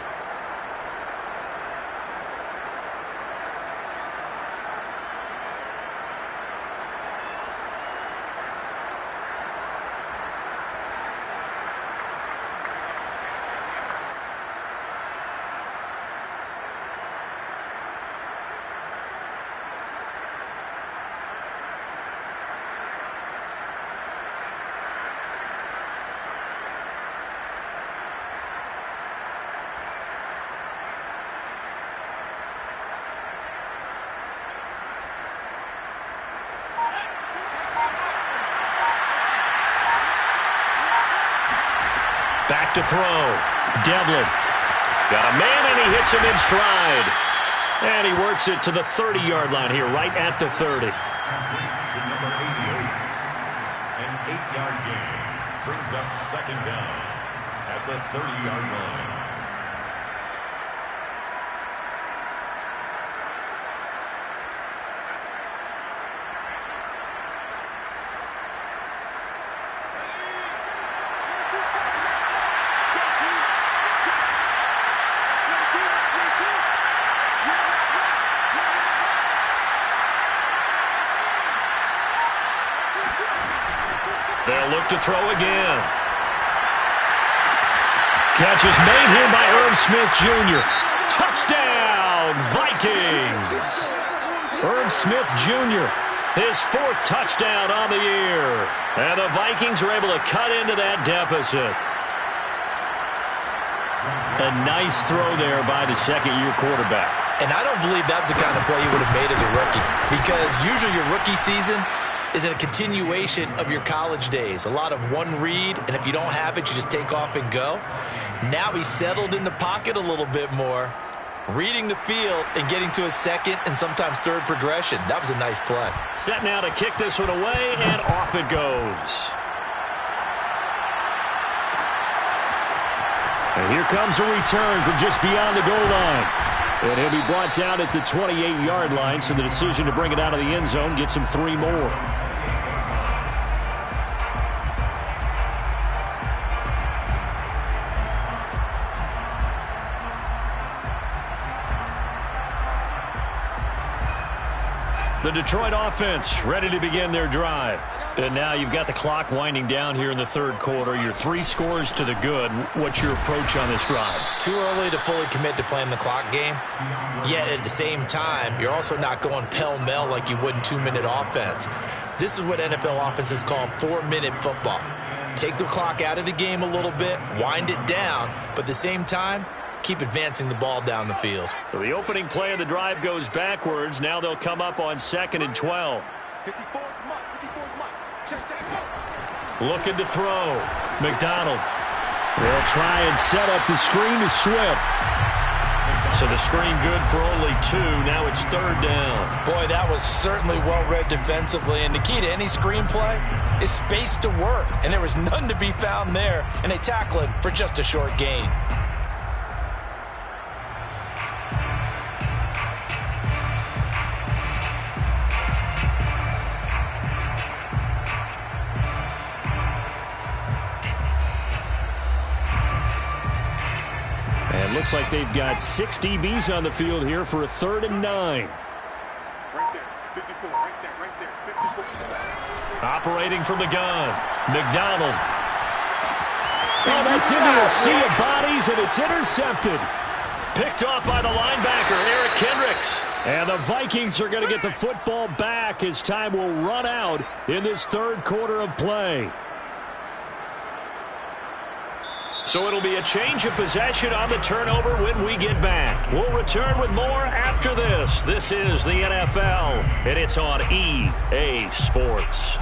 Back to throw. Devlin. Got a man, and he hits him in stride. And he works it to the 30-yard line here, right at the 30. To number 88. An 8-yard gain brings up 2nd down at the 30-yard line. They'll look to throw again. Catch is made here by Irv Smith Jr. Touchdown, Vikings! Irv Smith Jr., his 4th touchdown on the year. And the Vikings are able to cut into that deficit. A nice throw there by the second-year quarterback. And I don't believe that was the kind of play he would have made as a rookie, because usually your rookie season is a continuation of your college days. A lot of one read, and if you don't have it, you just take off and go. Now he's settled in the pocket a little bit more, reading the field and getting to a second and sometimes third progression. That was a nice play. Set now to kick this one away, and off it goes. And here comes a return from just beyond the goal line. And he'll be brought down at the 28-yard line, so the decision to bring it out of the end zone gets him 3 more. The Detroit offense ready to begin their drive. And now you've got the clock winding down here in the third quarter. You're 3 scores to the good. What's your approach on this drive? Too early to fully commit to playing the clock game. Yet at the same time, you're also not going pell-mell like you would in 2-minute offense. This is what NFL offenses call 4-minute football. Take the clock out of the game a little bit, wind it down, but at the same time, keep advancing the ball down the field. So the opening play of the drive goes backwards. Now they'll come up on 2nd and 12. 54's Mike. 54's Mike. Check, check. Looking to throw. McDonald. They'll try and set up the screen to Swift. So the screen good for only 2. Now it's 3rd down. Boy, that was certainly well-read defensively. And the key to any screenplay is space to work. And there was none to be found there. And they tackle it for just a short gain. And looks like they've got 6 DBs on the field here for a 3rd and 9. Right there. 54. Right there. 54. Operating from the gun. McDonald. Oh, that's into a sea of bodies, and it's intercepted. Picked off by the linebacker, Eric Kendricks. And the Vikings are going to get the football back as time will run out in this third quarter of play. So it'll be a change of possession on the turnover when we get back. We'll return with more after this. This is the NFL, and it's on EA Sports.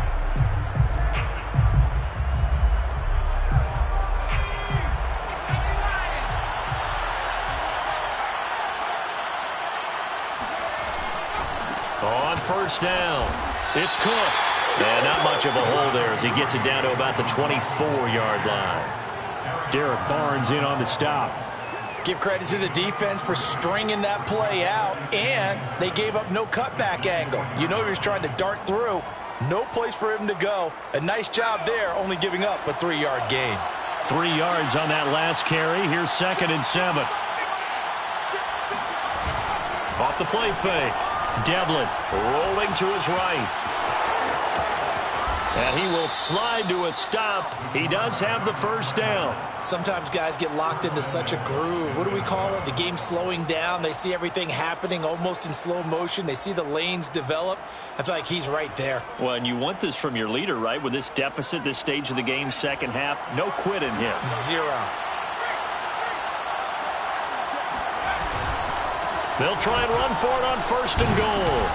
On first down, it's Cook. And not much of a hole there as he gets it down to about the 24-yard line. Derek Barnes in on the stop. Give credit to the defense for stringing that play out, and they gave up no cutback angle. You know he was trying to dart through. No place for him to go. A nice job there, only giving up a 3-yard gain. 3 yards on that last carry. Here's 2nd and 7. Off the play fake. Devlin rolling to his right. And he will slide to a stop. He does have the first down. Sometimes guys get locked into such a groove. What do we call it? The game slowing down. They see everything happening almost in slow motion. They see the lanes develop. I feel like he's right there. Well, and you want this from your leader, right? With this deficit, this stage of the game, second half, no quit in him. 0. They'll try and run for it on 1st and goal.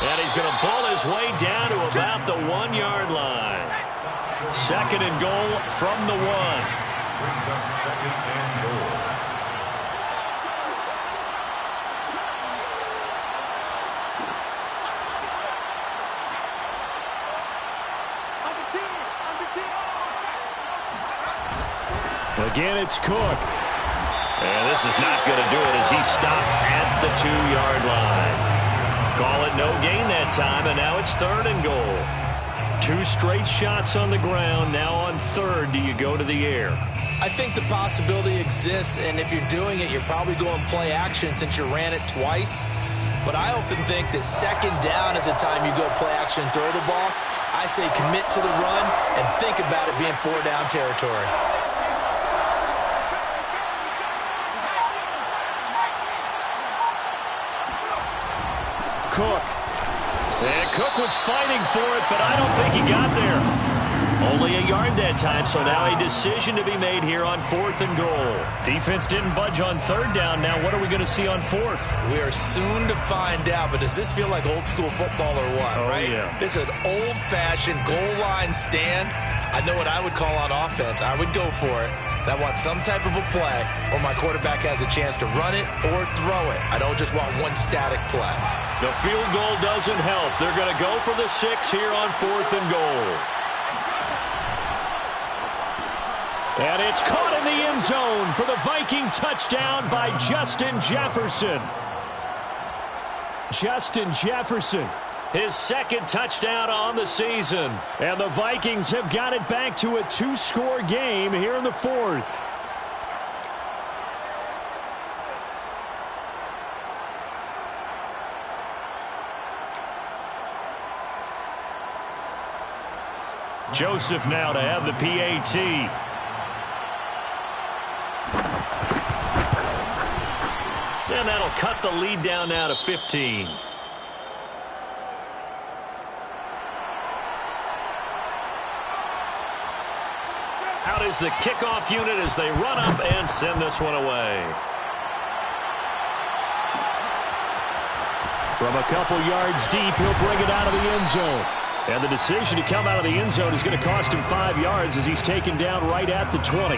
And he's going to ball his way down to about the 1-yard line. 2nd and goal from the 1. Brings up 2nd and goal. Again, it's Cook. And this is not going to do it as he stopped at the 2-yard line. Call it no gain that time, and now it's 3rd and goal. 2 straight shots on the ground. Now on 3rd, do you go to the air? I think the possibility exists, and if you're doing it, you're probably going play action since you ran it twice. But I often think that second down is a time you go play action and throw the ball. I say commit to the run and think about it being 4-down territory. Cook. And Cook was fighting for it, but I don't think he got there. Only a yard that time, so now a decision to be made here on 4th and goal. Defense didn't budge on 3rd down. Now what are we going to see on 4th? We are soon to find out, but does this feel like old school football or what, right? Yeah. This is an old-fashioned goal line stand. I know what I would call on offense. I would go for it. And I want some type of a play where my quarterback has a chance to run it or throw it. I don't just want one static play. The field goal doesn't help. They're going to go for the 6 here on 4th and goal. And it's caught in the end zone for the Viking touchdown by Justin Jefferson. Justin Jefferson, his 2nd touchdown on the season. And the Vikings have got it back to a 2-score game here in the 4th. Joseph now to have the PAT. And that'll cut the lead down now to 15. Out is the kickoff unit as they run up and send this one away. From a couple yards deep, he'll bring it out of the end zone. And the decision to come out of the end zone is going to cost him 5 yards as he's taken down right at the 20.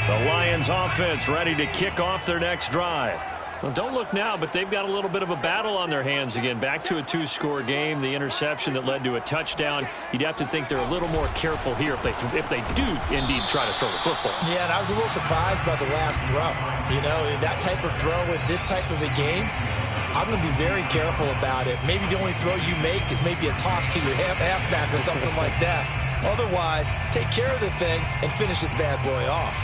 The Lions offense ready to kick off their next drive. Well, don't look now, but they've got a little bit of a battle on their hands again. Back to a 2-score game. The interception that led to a touchdown. You'd have to think they're a little more careful here if they do indeed try to throw the football. Yeah, and I was a little surprised by the last throw. You know, that type of throw with this type of a game, I'm going to be very careful about it. Maybe the only throw you make is maybe a toss to your halfback or something like that. Otherwise, take care of the thing and finish this bad boy off.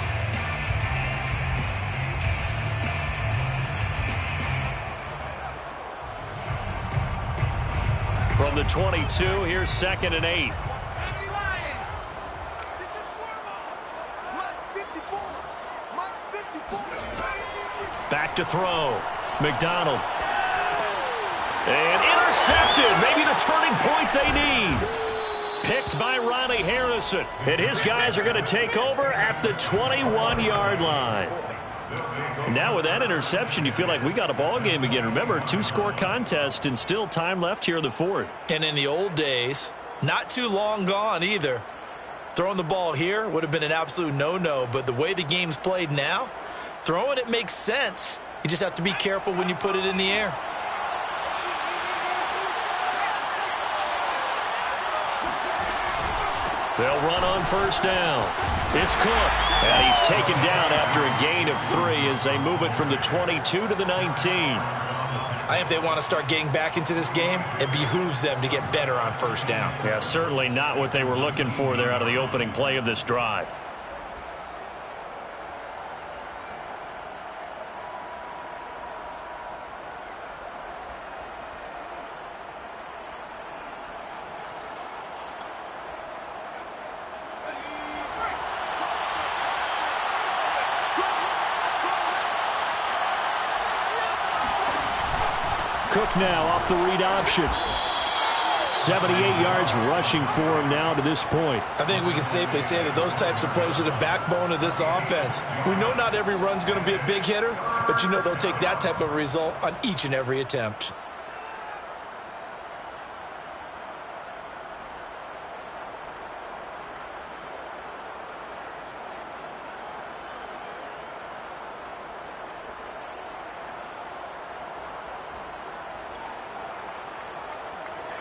From the 22, here's 2nd and 8. Back to throw. McDonald. And intercepted. Maybe the turning point they need. Picked by Ronnie Harrison. And his guys are going to take over at the 21-yard line. Now with that interception, you feel like we got a ball game again. Remember, 2-score contest and still time left here in the 4th. And in the old days, not too long gone either, throwing the ball here would have been an absolute no-no. But the way the game's played now, throwing it makes sense. You just have to be careful when you put it in the air. They'll run on 1st down. It's Cook. And he's taken down after a gain of 3 as they move it from the 22 to the 19. I think if they want to start getting back into this game, it behooves them to get better on 1st down. Yeah, certainly not what they were looking for there out of the opening play of this drive. Cook now off the read option. 78 yards rushing for him now to this point. I think we can safely say that those types of plays are the backbone of this offense. We know not every run's going to be a big hitter, but you know they'll take that type of result on each and every attempt.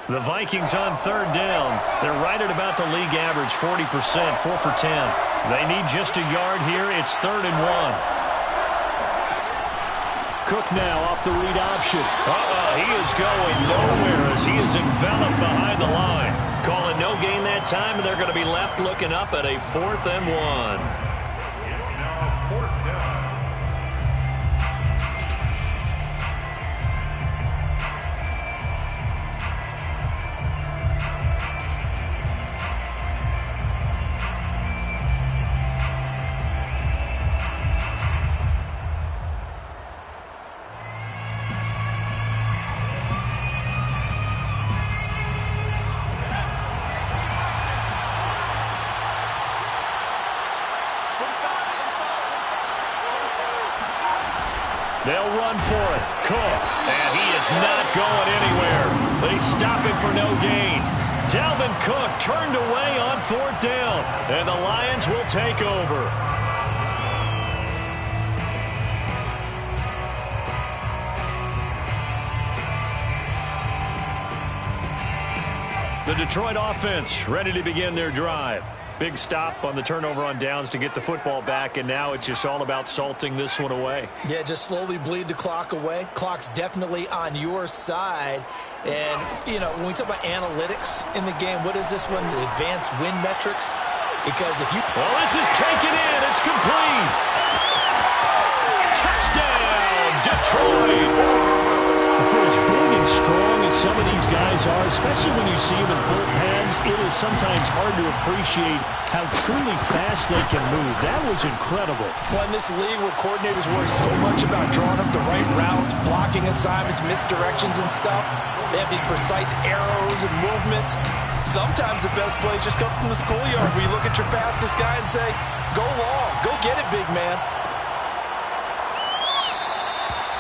The Vikings on 3rd down. They're right at about the league average, 40%, 4 for 10. They need just a yard here. It's 3rd and 1. Cook now off the read option. He is going nowhere as he is enveloped behind the line. Calling no gain that time, and they're going to be left looking up at a 4th and 1. It's now 4th down. They'll run for it. Cook. And he is not going anywhere. They stop him for no gain. Dalvin Cook turned away on 4th down. And the Lions will take over. The Detroit offense ready to begin their drive. Big stop on the turnover on downs to get the football back, and now it's just all about salting this one away. Yeah, just slowly bleed the clock away. Clock's definitely on your side. And, you know, when we talk about analytics in the game, what is this one? Advanced win metrics? Because if you... Well, this is taken in. It's complete. Touchdown, Detroit. For as big and strong as some of these guys are, especially when you see them in full pads, it is sometimes hard to appreciate how truly fast they can move. That was incredible. Well, in this league where coordinators worry so much about drawing up the right routes, blocking assignments, misdirections and stuff, they have these precise arrows and movements. Sometimes the best plays just come from the schoolyard where you look at your fastest guy and say, go long, go get it, big man.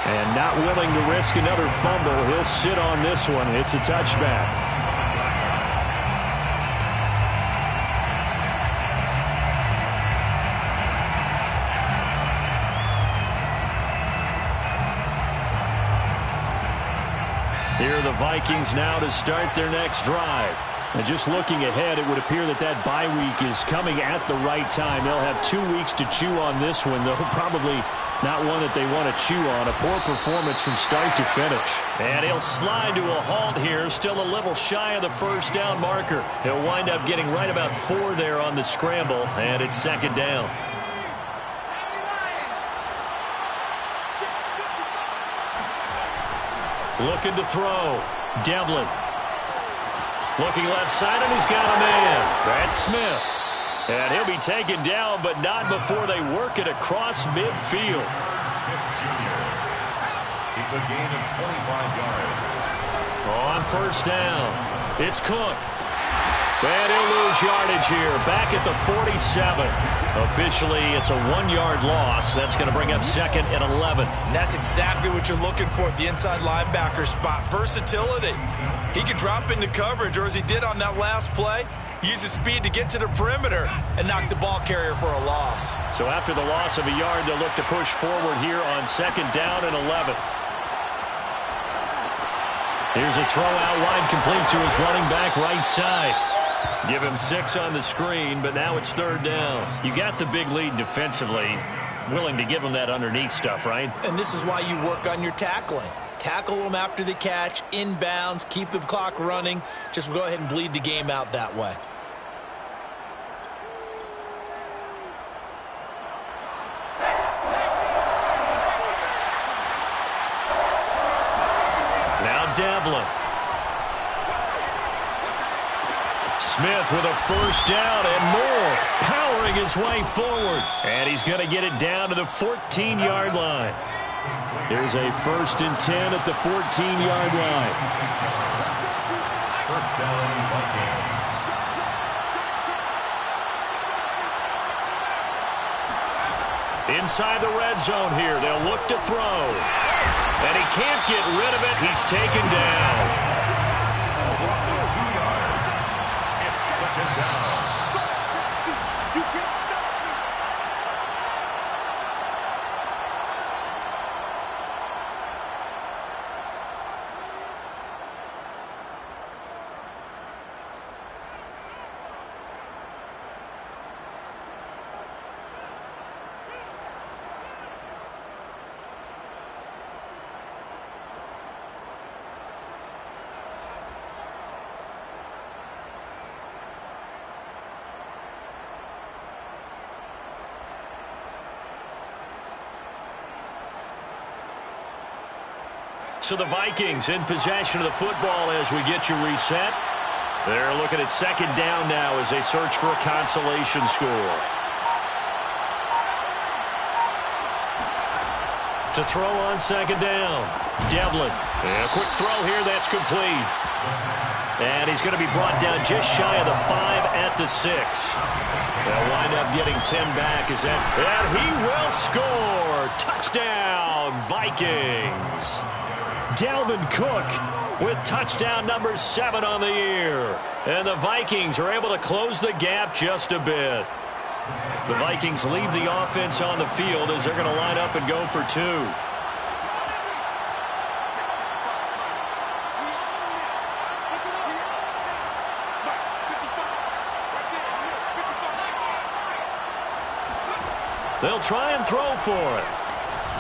And not willing to risk another fumble, he'll sit on this one. It's a touchback. Here are the Vikings now to start their next drive. And just looking ahead, it would appear that that bye week is coming at the right time. They'll have 2 weeks to chew on this one, though probably not one that they want to chew on. A poor performance from start to finish. And he'll slide to a halt here, still a little shy of the 1st down marker. He'll wind up getting right about 4 there on the scramble, and it's 2nd down. Looking to throw. Devlin. Looking left side, and he's got a man. That's Smith. And he'll be taken down, but not before they work it across midfield. Smith Jr. It's a gain of 25 yards. On 1st down, it's Cook. And he'll lose yardage here, back at the 47. Officially, it's a 1-yard loss. That's going to bring up 2nd and 11. And that's exactly what you're looking for at the inside linebacker spot. Versatility. He can drop into coverage, or as he did on that last play, use his speed to get to the perimeter and knock the ball carrier for a loss. So after the loss of a yard, they'll look to push forward here on 2nd down and 11. Here's a throw out wide, complete to his running back right side. Give him 6 on the screen, but now it's 3rd down. You got the big lead defensively. Willing to give him that underneath stuff, right? And this is why you work on your tackling. Tackle them after the catch, inbounds, keep the clock running. Just go ahead and bleed the game out that way. Now Devlin. Smith with a 1st down and more, powering his way forward. And he's going to get it down to the 14-yard line. Here's a 1st and 10 at the 14-yard line. 1st down, Vikings. Inside the red zone here, they'll look to throw. And he can't get rid of it. He's taken down. So the Vikings in possession of the football as we get you reset. They're looking at second down now as they search for a consolation score. To throw on second down, Devlin. And a quick throw here, that's complete. And he's going to be brought down just shy of the 5 at the 6. They'll wind up getting 10 back. And he will score. Touchdown, Vikings. Dalvin Cook with touchdown number 7 on the year. And the Vikings are able to close the gap just a bit. The Vikings leave the offense on the field as they're going to line up and go for 2. They'll try and throw for it.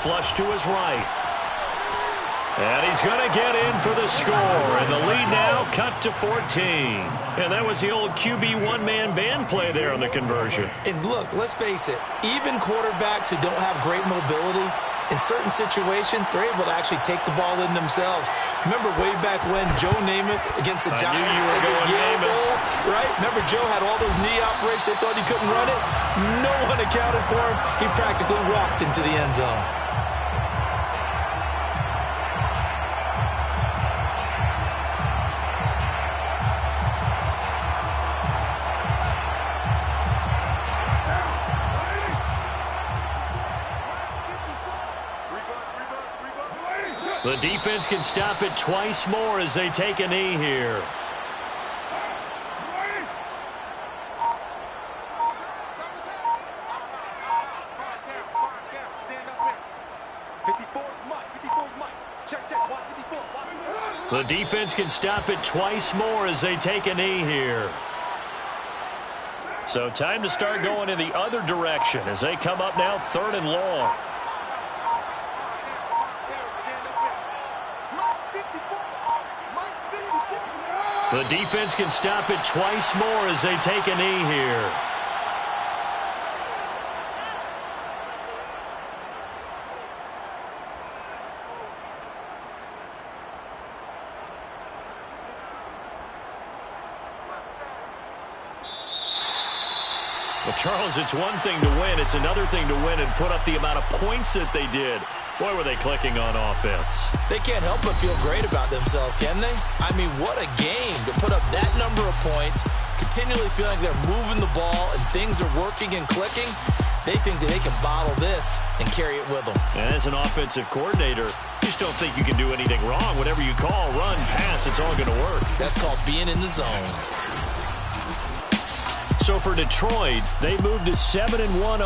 Flush to his right. And he's going to get in for the score. And the lead now cut to 14. And that was the old QB one-man band play there on the conversion. And look, let's face it, even quarterbacks who don't have great mobility, in certain situations, they're able to actually take the ball in themselves. Remember way back when Joe Namath against the Giants at the Yale Bowl, right? Remember Joe had all those knee operations. They thought he couldn't run it. No one accounted for him. He practically walked into the end zone. The defense can stop it twice more as they take a knee here. The defense can stop it twice more as they take a knee here. So time to start going in the other direction as they come up now 3rd and long. The defense can stop it twice more as they take a knee here. Well, Charles, it's one thing to win. It's another thing to win and put up the amount of points that they did. Boy, were they clicking on offense. They can't help but feel great about themselves, can they? I mean, what a game to put up that number of points, continually feeling like they're moving the ball and things are working and clicking. They think that they can bottle this and carry it with them. And as an offensive coordinator, you just don't think you can do anything wrong. Whatever you call, run, pass, it's all going to work. That's called being in the zone. So for Detroit, they moved to 7-1